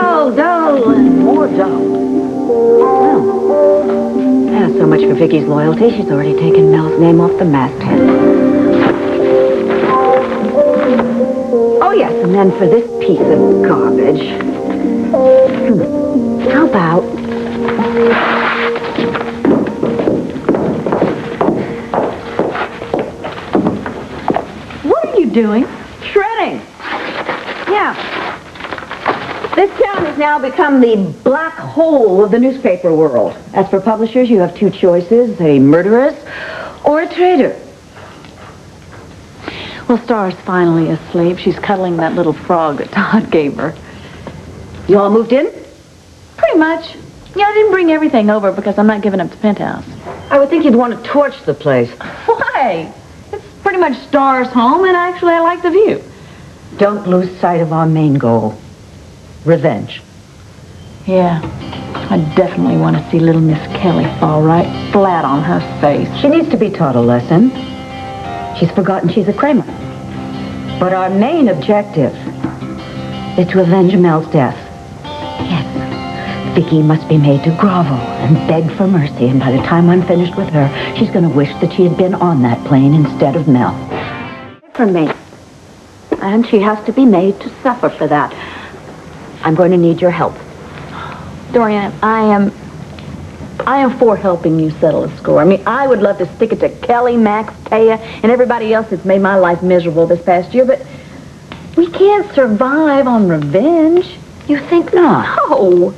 Dough, and more dough. Well, so much for Vicky's loyalty. She's already taken Mel's name off the masthead. Oh, yes, and then for this piece of garbage. How about... What are you doing? Shredding. Yeah. This town has now become the black hole of the newspaper world. As for publishers, you have two choices, a murderess or a traitor. Well, Star's finally asleep. She's cuddling that little frog that Todd gave her. You all moved in? Pretty much. Yeah, I didn't bring everything over because I'm not giving up the penthouse. I would think you'd want to torch the place. Why? It's pretty much Star's home, and actually I like the view. Don't lose sight of our main goal. Revenge. Yeah, I definitely want to see little Miss Kelly fall right flat on her face. She needs to be taught a lesson. She's forgotten she's a Kramer. But our main objective is to avenge Mel's death. Yes, Viki must be made to grovel and beg for mercy, and by the time I'm finished with her, she's going to wish that she had been on that plane instead of Mel. From me. And she has to be made to suffer for that. I'm going to need your help. Dorian, I am for helping you settle a score. I mean, I would love to stick it to Kelly, Max, Taya, and everybody else that's made my life miserable this past year, but we can't survive on revenge. You think not? No.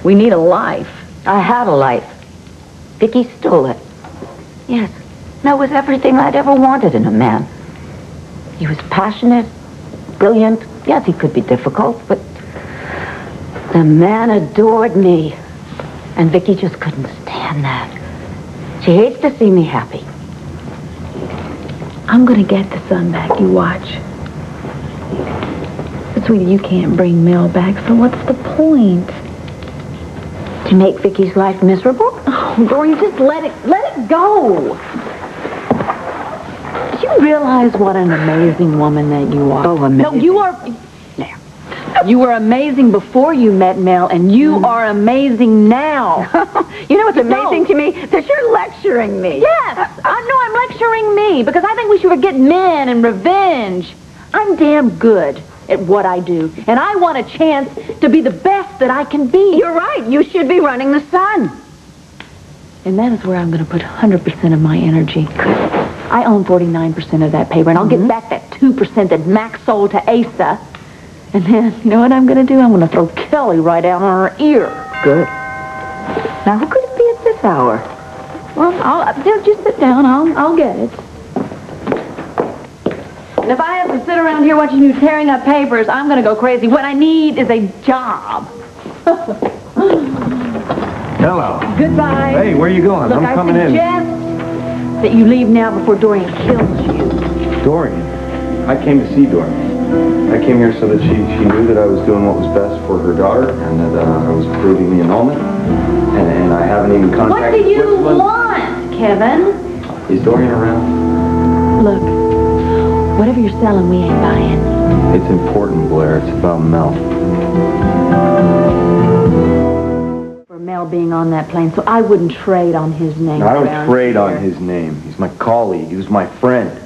We need a life. I have a life. Viki stole it. Yes, that was everything I'd ever wanted in a man. He was passionate, brilliant. Yes, he could be difficult, but the man adored me. And Viki just couldn't stand that. She hates to see me happy. I'm going to get the sun back, you watch. But, sweetie, you can't bring Mel back, so what's the point? To make Vicky's life miserable? Oh, Dorian, just let it go. Do you realize what an amazing woman that you are? Oh, amazing. No, you are... Now, you were amazing before you met Mel, and you are amazing now. You know what's amazing to me? That you're lecturing me. Yes, I'm lecturing me, because I think we should forget men and revenge. I'm damn good at what I do, and I want a chance to be the best that I can be. You're right. You should be running the Sun. And that is where I'm going to put 100% of my energy. I own 49% of that paper, and I'll get back that 2% that Max sold to Asa. And then, you know what I'm going to do? I'm going to throw Kelly right out on her ear. Good. Now, who could it be at this hour? Well, just sit down. I'll get it. And if I have to sit around here watching you tearing up papers, I'm going to go crazy. What I need is a job. Hello. Goodbye. Hey, where are you going? Look, I'm coming in. I suggest that you leave now before Dorian kills you. Dorian? I came to see Dorian. I came here so that she knew that I was doing what was best for her daughter and that I was approving the annulment. And I haven't even contacted What do you Switzerland. want, Kevin? Is Dorian around? Look, whatever you're selling, we ain't buying. It's important, Blair. It's about Mel. For Mel being on that plane, so I wouldn't trade on his name. I don't trade on his name. He's my colleague. He was my friend.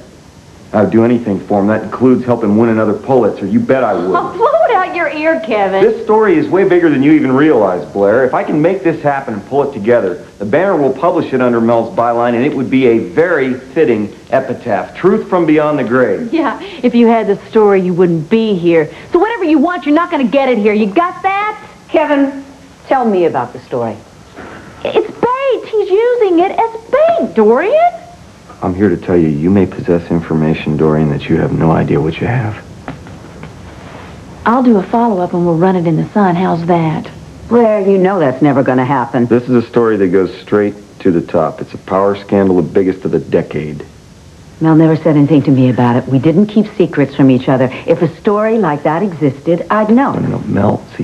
I would do anything for him. That includes helping win another Pulitzer. You bet I would. Oh, blow it out your ear, Kevin. This story is way bigger than you even realize, Blair. If I can make this happen and pull it together, the Banner will publish it under Mel's byline, and it would be a very fitting epitaph. Truth from beyond the grave. Yeah, if you had the story, you wouldn't be here. So whatever you want, you're not going to get it here. You got that? Kevin, tell me about the story. It's bait. He's using it as bait, Dorian. I'm here to tell you, you may possess information, Dorian, that you have no idea what you have. I'll do a follow-up and we'll run it in the Sun. How's that? Blair, you know that's never going to happen. This is a story that goes straight to the top. It's a power scandal, the biggest of the decade. Mel never said anything to me about it. We didn't keep secrets from each other. If a story like that existed, I'd know. No,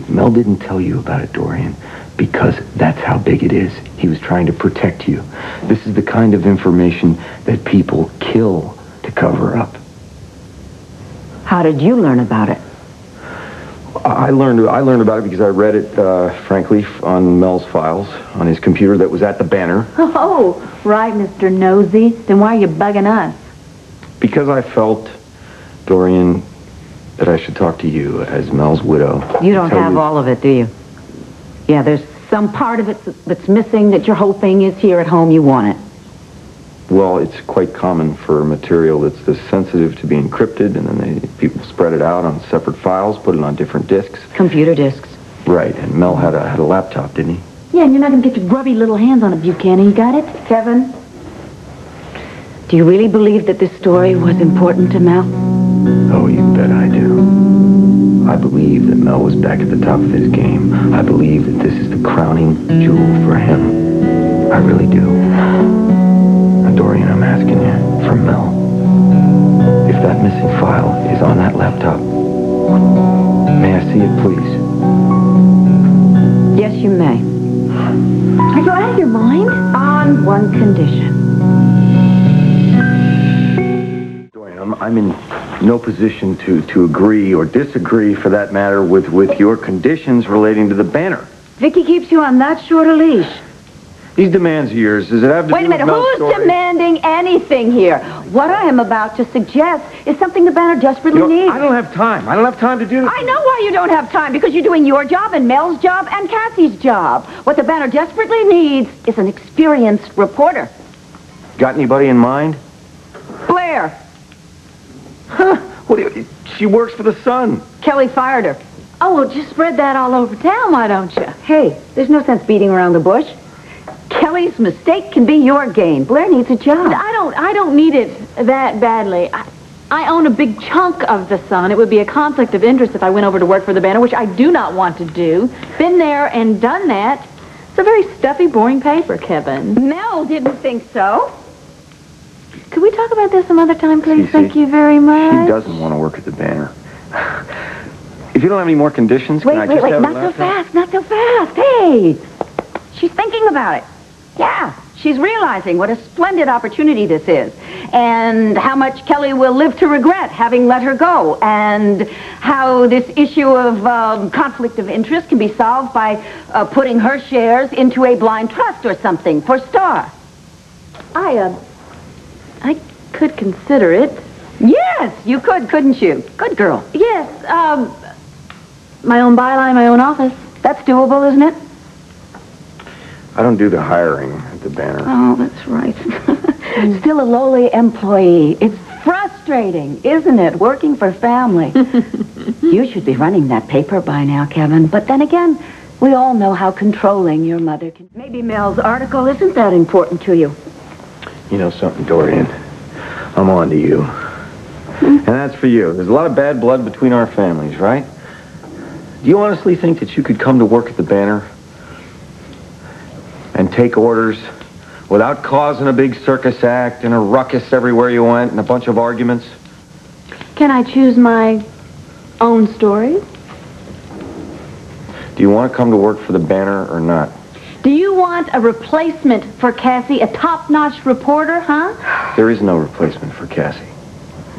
Mel didn't tell you about it, Dorian, because that's how big it is. He was trying to protect you. This is the kind of information that people kill to cover up. How did you learn about it? I learned about it because I read it, frankly, on Mel's files, on his computer that was at the Banner. Oh, right, Mr. Nosy. Then why are you bugging us? Because I felt, Dorian, that I should talk to you as Mel's widow. You don't have all of it, do you? Yeah, there's some part of it that's missing, that your whole thing is here at home, you want it. Well, it's quite common for material that's this sensitive to be encrypted, and then people spread it out on separate files, put it on different disks. Computer disks. Right, and Mel had a laptop, didn't he? Yeah, and you're not going to get your grubby little hands on it, Buchanan. You got it? Kevin, do you really believe that this story was important to Mel? Oh, you bet I do. I believe that Mel was back at the top of his game. I believe that this is the crowning jewel for him. I really do. Dorian, I'm asking you, for Mel, if that missing file is on that laptop, may I see it, please? Yes, you may. Are you out of your mind? On one condition. Dorian, I'm in no position to agree or disagree, for that matter, with your conditions relating to the Banner. Viki keeps you on that short a leash. These demands of yours, does it have to Wait do a minute, with Mel's who's story? demanding anything here? What I am about to suggest is something the Banner desperately needs. I don't have time. I don't have time to do this. I know why you don't have time, because you're doing your job and Mel's job and Cassie's job. What the Banner desperately needs is an experienced reporter. Got anybody in mind? Blair. Huh? She works for the Sun. Kelly fired her. Oh, well, just spread that all over town, why don't you? Hey, there's no sense beating around the bush. Kelly's mistake can be your gain. Blair needs a job. I don't need it that badly. I own a big chunk of the Sun. It would be a conflict of interest if I went over to work for the Banner, which I do not want to do. Been there and done that. It's a very stuffy, boring paper, Kevin. Mel didn't think so. Could we talk about this some other time, please? Cece, Thank you very much. She doesn't want to work at the Banner. If you don't have any more conditions, can I just have not so fast, not so fast. Hey, she's thinking about it. Yeah, she's realizing what a splendid opportunity this is, and how much Kelly will live to regret having let her go, and how this issue of conflict of interest can be solved by putting her shares into a blind trust or something for Star. I could consider it. Yes, you could, couldn't you? Good girl. Yes, my own byline, my own office. That's doable, isn't it? I don't do the hiring at the Banner. Oh, that's right. Still a lowly employee. It's frustrating, isn't it, working for family? You should be running that paper by now, Kevin. But then again, we all know how controlling your mother can. Maybe Mel's article isn't that important to you. You know something, Dorian? I'm on to you. And that's for you. There's a lot of bad blood between our families, right? Do you honestly think that you could come to work at the Banner and take orders without causing a big circus act and a ruckus everywhere you went and a bunch of arguments? Can I choose my own story? Do you want to come to work for the Banner or not? Do you want a replacement for Cassie, a top-notch reporter, huh? There is no replacement for Cassie.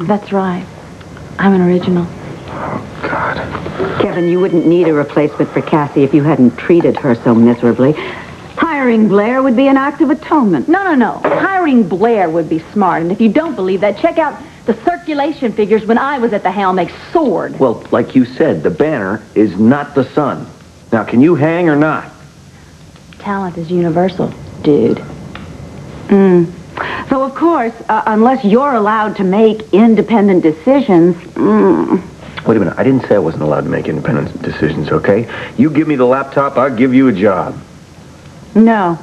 That's right. I'm an original. Oh, God. Kevin, you wouldn't need a replacement for Cassie if you hadn't treated her so miserably. Hiring Blair would be an act of atonement. No. Hiring Blair would be smart. And if you don't believe that, check out the circulation figures when I was at the helm. They soared. Well, like you said, the Banner is not the Sun. Now, can you hang or not? Talent is universal, dude. So, of course, unless you're allowed to make independent decisions... Wait a minute. I didn't say I wasn't allowed to make independent decisions, okay? You give me the laptop, I'll give you a job. No.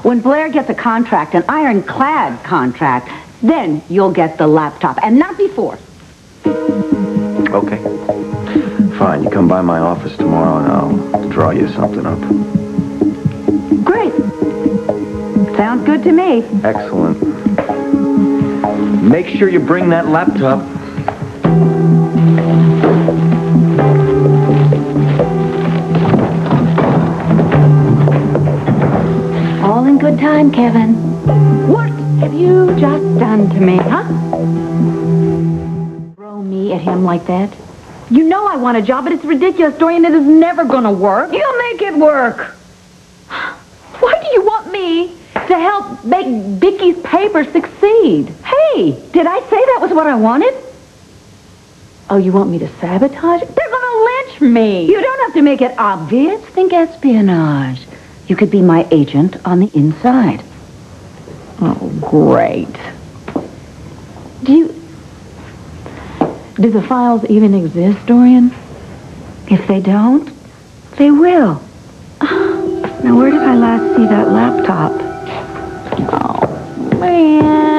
When Blair gets a contract, an ironclad contract, then you'll get the laptop, and not before. Okay. Fine. You come by my office tomorrow, and I'll draw you something up. Great. Sounds good to me. Excellent. Make sure you bring that laptop. All in good time, Kevin. What have you just done to me, huh? Throw me at him like that? You know I want a job, but it's ridiculous, Dorian. It is never going to work. You'll make it work. Why do you want me to help make Viki's paper succeed? Hey, did I say that was what I wanted? Oh, you want me to sabotage it? They're going to lynch me. You don't have to make it obvious. Think espionage. You could be my agent on the inside. Oh, great. Do the files even exist, Dorian? If they don't, they will. Now, where did I last see that laptop? Oh, man.